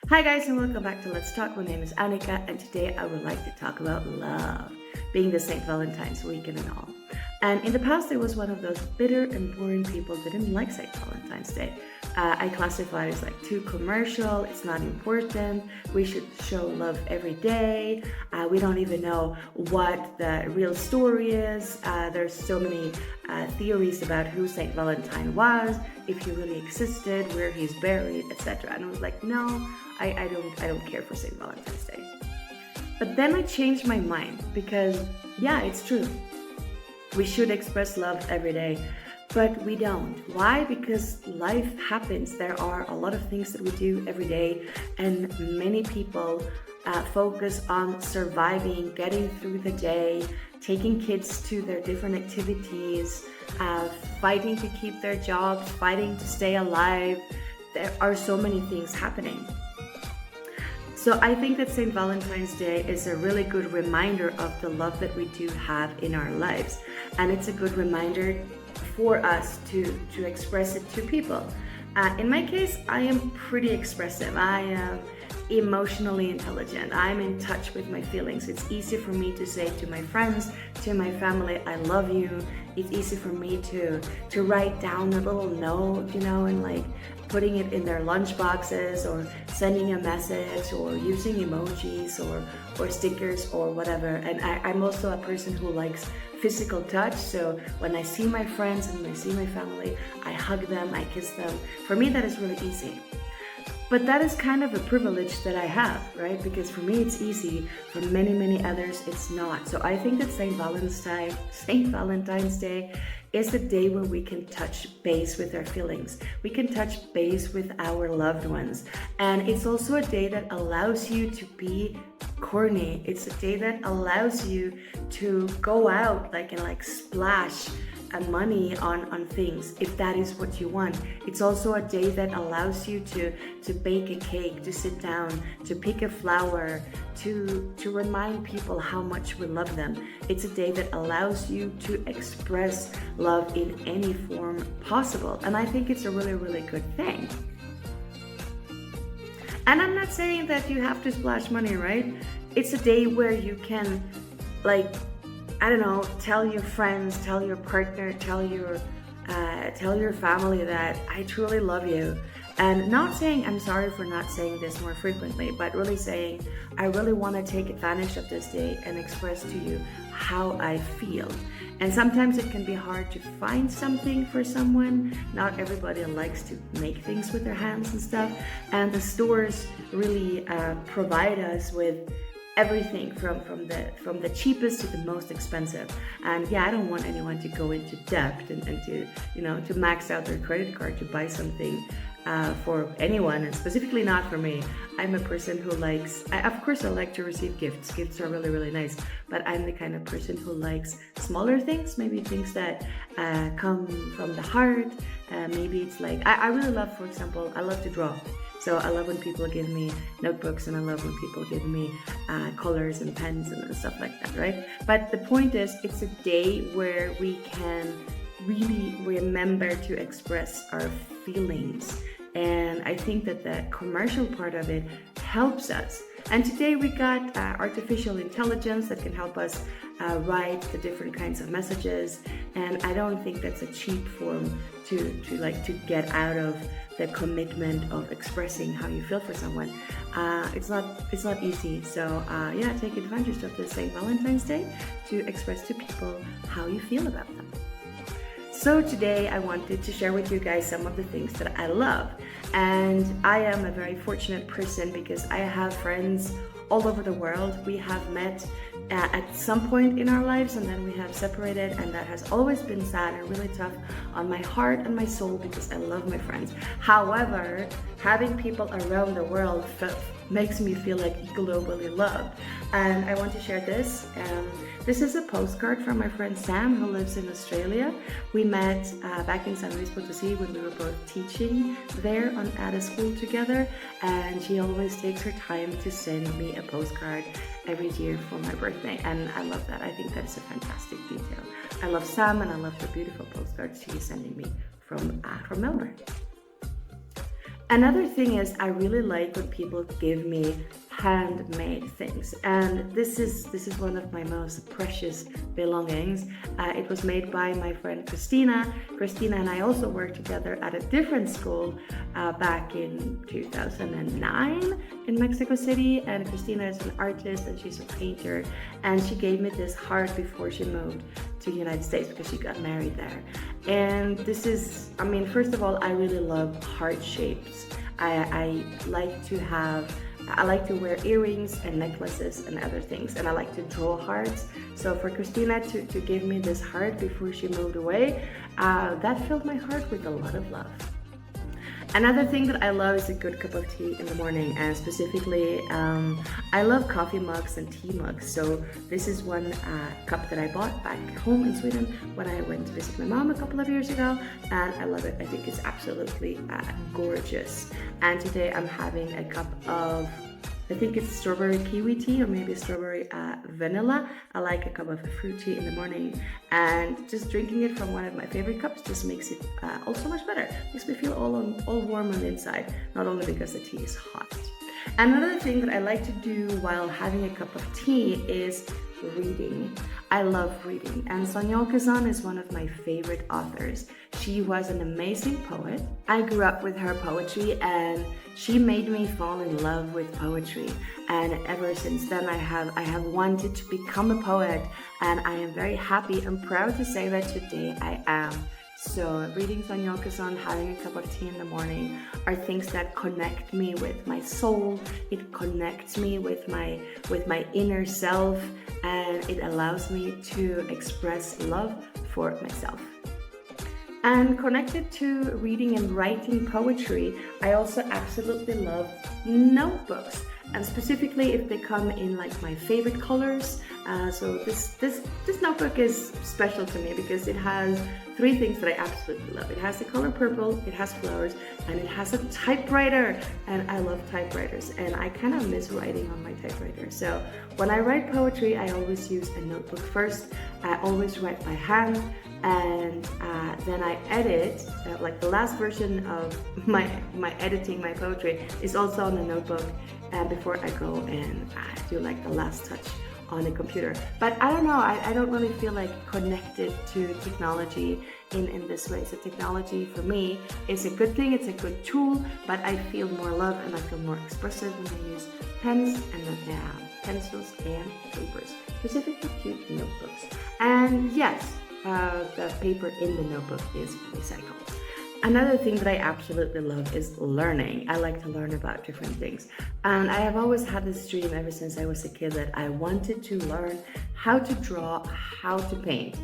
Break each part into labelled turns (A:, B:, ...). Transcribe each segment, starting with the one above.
A: Hi guys and welcome back to Let's Talk. My name is Annika and today I would like to talk about love, being the St. Valentine's weekend and all. And in the past I was one of those bitter and boring people that didn't like St. Valentine's Day. I classify it as like too commercial, it's not important, we should show love every day, we don't even know what the real story is. There's so many theories about who St. Valentine was, if he really existed, where he's buried, etc. And I was like, no, I don't care for St. Valentine's Day. But then I changed my mind because yeah, it's true. We should express love every day, but we don't. Why? Because life happens. There are a lot of things that we do every day, and many people focus on surviving, getting through the day, taking kids to their different activities, fighting to keep their jobs, fighting to stay alive. There are so many things happening. So I think that St. Valentine's Day is a really good reminder of the love that we do have in our lives. And it's a good reminder for us to express it to people. In my case, I am pretty expressive. I am emotionally intelligent. I'm in touch with my feelings. It's easy for me to say to my friends, to my family, I love you. It's easy for me to write down a little note, and like putting it in their lunch boxes or sending a message or using emojis or stickers or whatever. And I'm also a person who likes physical touch. So when I see my friends and when I see my family, I hug them, I kiss them. For me, that is really easy. But that is kind of a privilege that I have, right? Because for me it's easy, for many others it's not. So I think that St. Valentine's Day is the day where we can touch base with our feelings. We can touch base with our loved ones. And it's also a day that allows you to be corny. It's a day that allows you to go out and splash money on things if that is what you want. It's also a day that allows you to bake a cake, to sit down, to pick a flower, to remind people how much we love them. It's a day that allows you to express love in any form possible, and I think it's a really good thing. And I'm not saying that you have to splash money, right? It's a day where you can tell your friends, tell your partner, tell your family that I truly love you. And not saying I'm sorry for not saying this more frequently, but really saying I really want to take advantage of this day and express to you how I feel. And sometimes it can be hard to find something for someone. Not everybody likes to make things with their hands and stuff. And the stores really provide us with everything from the cheapest to the most expensive. And yeah, I don't want anyone to go into debt and to max out their credit card to buy something for anyone, and specifically not for me. I'm a person who of course I like to receive gifts. Gifts are really nice, but I'm the kind of person who likes smaller things, maybe things that come from the heart. Maybe it's I really love, for example, I love to draw. So I love when people give me notebooks, and I love when people give me colors and pens and stuff like that, right? But the point is, it's a day where we can really remember to express our feelings. And I think that the commercial part of it helps us. And today we got artificial intelligence that can help us write the different kinds of messages. And I don't think that's a cheap form to get out of the commitment of expressing how you feel for someone. It's not easy. So yeah, take advantage of this St. Valentine's Day to express to people how you feel about them. So today I wanted to share with you guys some of the things that I love. And I am a very fortunate person because I have friends all over the world. We have met at some point in our lives, and then we have separated, and that has always been sad and really tough on my heart and my soul because I love my friends. However, having people around the world makes me feel like globally loved. And I want to share this. This is a postcard from my friend Sam, who lives in Australia. We met back in San Luis Potosí when we were both teaching there at a school together, and she always takes her time to send me a postcard every year for my birthday, and I love that. I think that is a fantastic detail. I love Sam, and I love the beautiful postcards she is sending me from Melbourne. Another thing is I really like when people give me handmade things, and this is one of my most precious belongings. It was made by my friend Christina. Christina and I also worked together at a different school back in 2009 in Mexico City, and Christina is an artist and she's a painter, and she gave me this heart before she moved to the United States because she got married there. And this is, I mean, first of all, I really love heart shapes. I like to wear earrings and necklaces and other things, and I like to draw hearts. So for Christina to give me this heart before she moved away, that filled my heart with a lot of love. Another thing that I love is a good cup of tea in the morning, and specifically, I love coffee mugs and tea mugs. So this is one cup that I bought back home in Sweden when I went to visit my mom a couple of years ago, and I love it. I think it's absolutely gorgeous. And today I'm having a cup of, I think it's strawberry kiwi tea or maybe strawberry vanilla. I like a cup of fruit tea in the morning, and just drinking it from one of my favorite cups just makes it all so much better. Makes me feel all warm on the inside, not only because the tea is hot. Another thing that I like to do while having a cup of tea is reading. I love reading, and Sonia Åkesson is one of my favorite authors. She was an amazing poet. I grew up with her poetry, and she made me fall in love with poetry. And ever since then, I have wanted to become a poet, and I am very happy and proud to say that today I am. So reading Sonia Åkesson, having a cup of tea in the morning are things that connect me with my soul. It connects me with my inner self, and it allows me to express love for myself. And connected to reading and writing poetry, I also absolutely love notebooks, and specifically if they come in like my favorite colors. So this notebook is special to me because it has three things that I absolutely love. It has the color purple, it has flowers, and it has a typewriter. And I love typewriters, and I kind of miss writing on my typewriter. So when I write poetry, I always use a notebook first. I always write by hand, and then I edit. Like the last version of my editing my poetry is also on a notebook, before I go and do like the last touch on the computer. But I don't know, I don't really feel like connected to technology in this way. So technology for me is a good thing, it's a good tool, but I feel more love and I feel more expressive when I use pens and pencils and papers, specifically to notebooks. And yes, the paper in the notebook is recycled. Another thing that I absolutely love is learning. I like to learn about different things. And I have always had this dream ever since I was a kid that I wanted to learn how to draw, how to paint.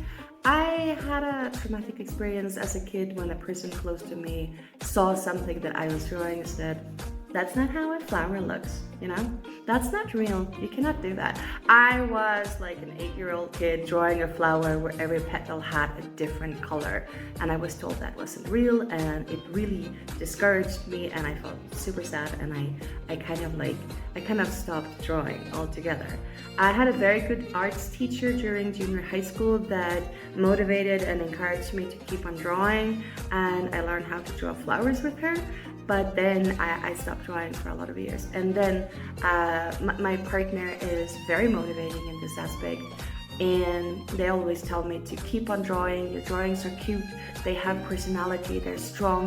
A: I had a traumatic experience as a kid when a person close to me saw something that I was drawing and said, "That's not how a flower looks, you know? That's not real. You cannot do that." I was like an 8-year-old kid drawing a flower where every petal had a different color, and I was told that wasn't real, and it really discouraged me, and I felt super sad, and I kind of stopped drawing altogether. I had a very good arts teacher during junior high school that motivated and encouraged me to keep on drawing, and I learned how to draw flowers with her. But then I stopped drawing for a lot of years. And then my partner is very motivating in this aspect. And they always tell me to keep on drawing. Your drawings are cute. They have personality. They're strong.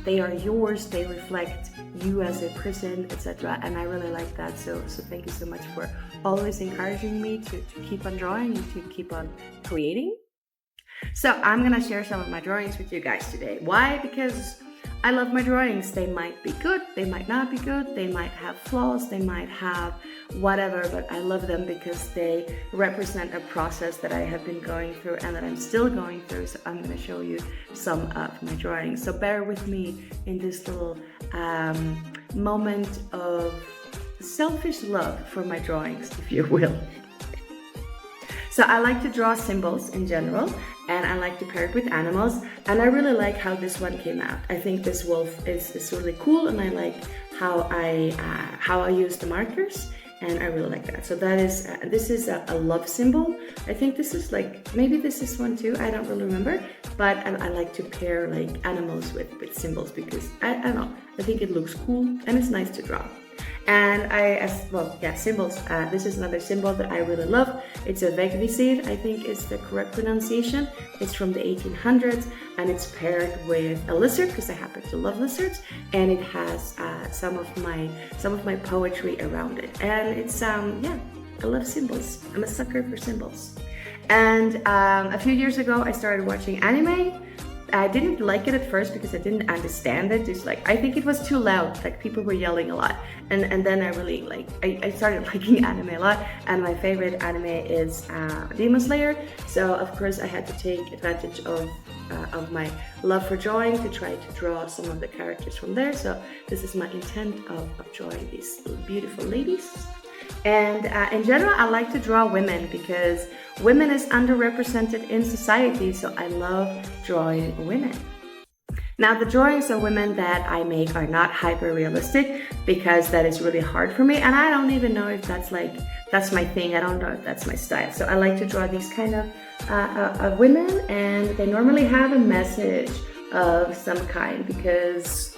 A: They are yours. They reflect you as a person, etc. And I really like that. So thank you so much for always encouraging me to keep on drawing and to keep on creating. So I'm going to share some of my drawings with you guys today. Why? Because I love my drawings. They might be good, they might not be good, they might have flaws, they might have whatever, but I love them because they represent a process that I have been going through and that I'm still going through. So I'm going to show you some of my drawings. So bear with me in this little moment of selfish love for my drawings, if you will. So I like to draw symbols in general, and I like to pair it with animals, and I really like how this one came out. I think this wolf is really cool, and I like how I use the markers, and I really like that. So that is this is a love symbol. I think this is like, maybe this is one too, I don't really remember, but I like to pair like animals with symbols because I don't know, I think it looks cool and it's nice to draw. And symbols. This is another symbol that I really love. It's a Vegvisir, I think is the correct pronunciation. It's from the 1800s, and it's paired with a lizard because I happen to love lizards, and it has some of my poetry around it. And it's I love symbols. I'm a sucker for symbols. And a few years ago, I started watching anime. I didn't like it at first because I didn't understand it. It's like, I think it was too loud, like people were yelling a lot. And then I really I started liking anime a lot, and my favorite anime is Demon Slayer. So of course I had to take advantage of my love for drawing to try to draw some of the characters from there. So this is my intent of drawing these beautiful ladies. And in general, I like to draw women because women is underrepresented in society, so I love drawing women. Now, the drawings of women that I make are not hyper realistic because that is really hard for me, and I don't even know if that's my thing. I don't know if that's my style. So I like to draw these kind of women, and they normally have a message of some kind because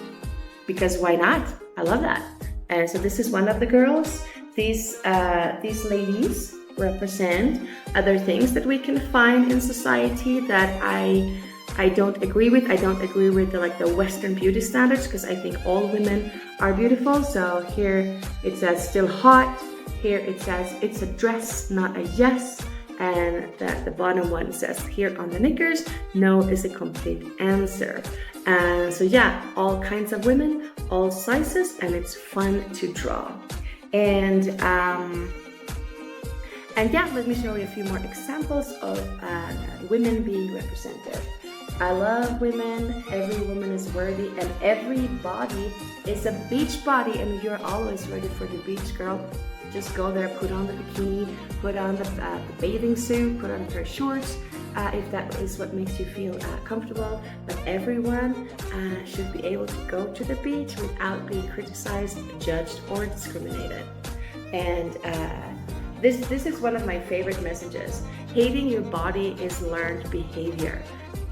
A: why not? I love that. And so this is one of the girls. These ladies represent other things that we can find in society that I don't agree with. I don't agree with the Western beauty standards because I think all women are beautiful. So here it says still hot. Here it says it's a dress, not a yes. And that the bottom one says here on the knickers, no is a complete answer. So yeah, all kinds of women, all sizes, and it's fun to draw. And yeah, let me show you a few more examples of women being represented. I love women. Every woman is worthy, and every body is a beach body, and you're always ready for the beach, girl. Just go there, put on the bikini, put on the bathing suit, put on a pair of shorts, if that is what makes you feel comfortable. But everyone should be able to go to the beach without being criticized, judged, or discriminated. And this is one of my favorite messages. Hating your body is learned behavior.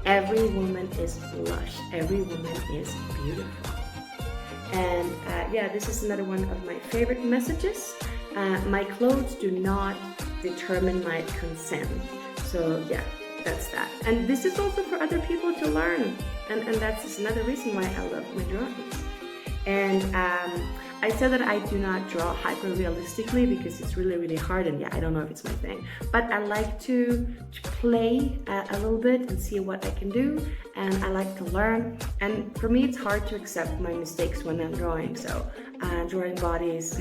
A: Every woman is lush. Every woman is beautiful. And this is another one of my favorite messages. My clothes do not determine my consent. So yeah, that's that. And this is also for other people to learn. And that's another reason why I love my drawings. And I said that I do not draw hyper realistically because it's really, really hard, and I don't know if it's my thing. But I like to play a little bit and see what I can do, and I like to learn. And for me, it's hard to accept my mistakes when I'm drawing. So drawing bodies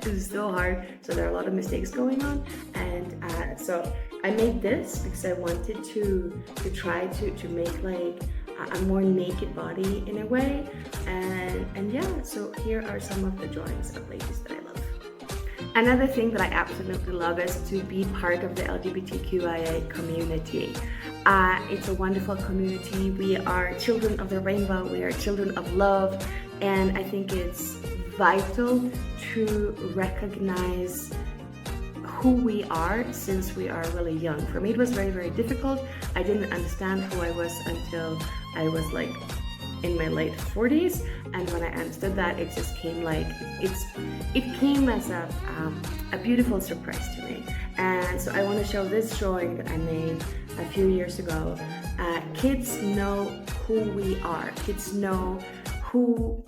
A: is still hard. So there are a lot of mistakes going on, and so I made this because I wanted to try to make like a more naked body in a way, and yeah, so here are some of the drawings of ladies that I love. Another thing that I absolutely love is to be part of the LGBTQIA community. It's a wonderful community. We are children of the rainbow, we are children of love, and I think it's vital to recognize who we are since we are really young. For me, it was very, very difficult. I didn't understand who I was until I was like in my late 40s, and when I understood that, it just came it came as a beautiful surprise to me. And so I want to show this drawing that I made a few years ago. Kids know who we are. Kids know who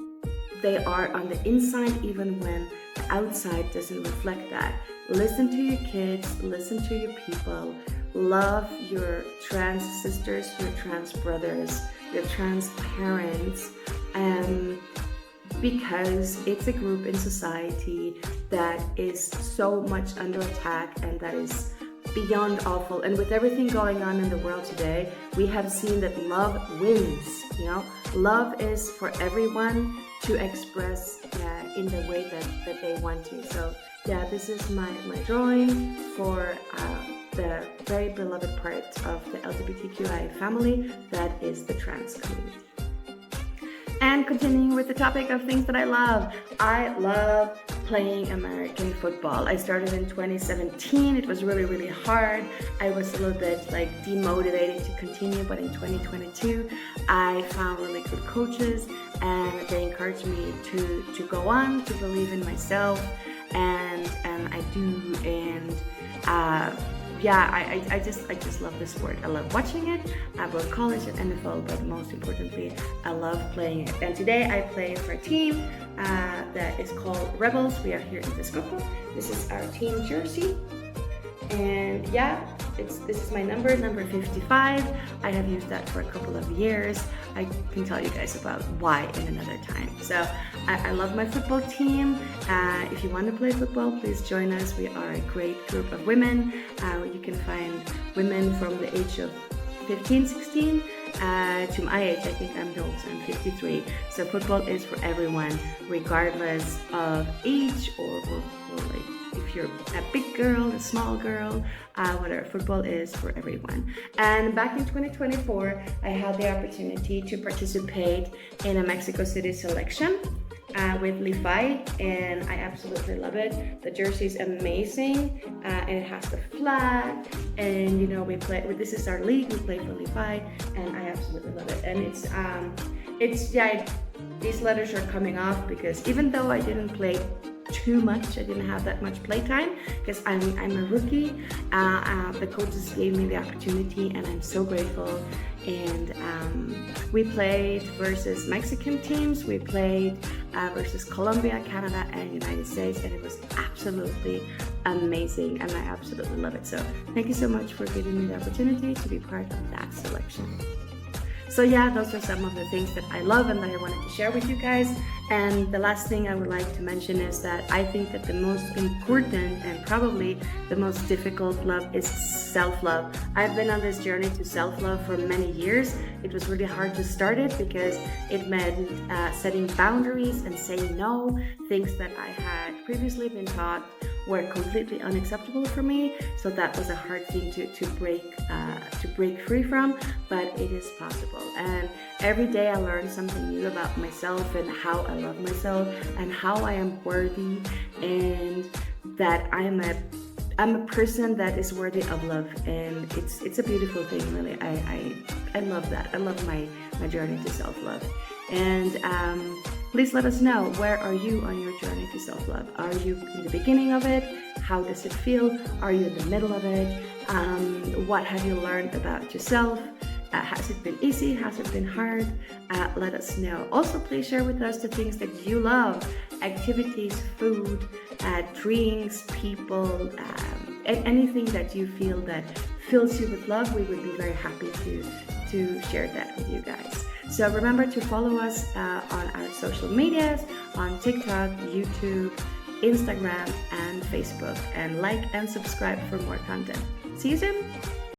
A: they are on the inside, even when the outside doesn't reflect that. Listen to your kids, listen to your people, love your trans sisters, your trans brothers, your trans parents, because it's a group in society that is so much under attack and that is beyond awful. And with everything going on in the world today, we have seen that love wins. Love is for everyone to express in the way that they want to. So yeah, this is my drawing for the very beloved part of the LGBTQI family, that is the trans community. And continuing with the topic of things that I love playing American football. I started in 2017. It was really, really hard. I was a little bit like demotivated to continue, but in 2022, I found really good coaches and they encouraged me to go on, to believe in myself, and I do, and I just love the sport. I love watching it, both college and NFL, but most importantly, I love playing it. And today I play for a team that is called Rebels. We are here in Texcoco. This is our team jersey. And yeah, this is my number 55. I have used that for a couple of years. I can tell you guys about why in another time. So I love my football team. If you want to play football, please join us. We are a great group of women. You can find women from the age of 15, 16 to my age. I think I'm the oldest, I'm 53. So football is for everyone, regardless of age or like if you're a big girl, a small girl, whatever. Football is for everyone. And back in 2024, I had the opportunity to participate in a Mexico City selection with Levi, and I absolutely love it. The jersey is amazing, and it has the flag, and you know, we play, this is our league, we play for Levi, and I absolutely love it. And these letters are coming off because even though I didn't play too much, I didn't have that much playtime because I'm a rookie. The coaches gave me the opportunity, and I'm so grateful. And we played versus Mexican teams. We played versus Colombia, Canada, and United States, and it was absolutely amazing, and I absolutely love it. So thank you so much for giving me the opportunity to be part of that selection. So yeah, those are some of the things that I love and that I wanted to share with you guys. And the last thing I would like to mention is that I think that the most important and probably the most difficult love is self-love. I've been on this journey to self-love for many years. It was really hard to start it because it meant setting boundaries and saying no. Things that I had previously been taught were completely unacceptable for me. So that was a hard thing to break free from, but it is possible. And every day I learn something new about myself and how I love myself and how I am worthy, and that I'm a person that is worthy of love, and it's a beautiful thing, really. I love that. I love my journey to self-love. And please let us know, where are you on your journey to self-love? Are you in the beginning of it? How does it feel? Are you in the middle of it? What have you learned about yourself? Has it been easy? Has it been hard? Let us know. Also, please share with us the things that you love, activities, food, drinks, people, and anything that you feel that fills you with love. We would be very happy to share that with you guys. So remember to follow us on our social medias, on TikTok, YouTube, Instagram, and Facebook, and like and subscribe for more content. See you soon!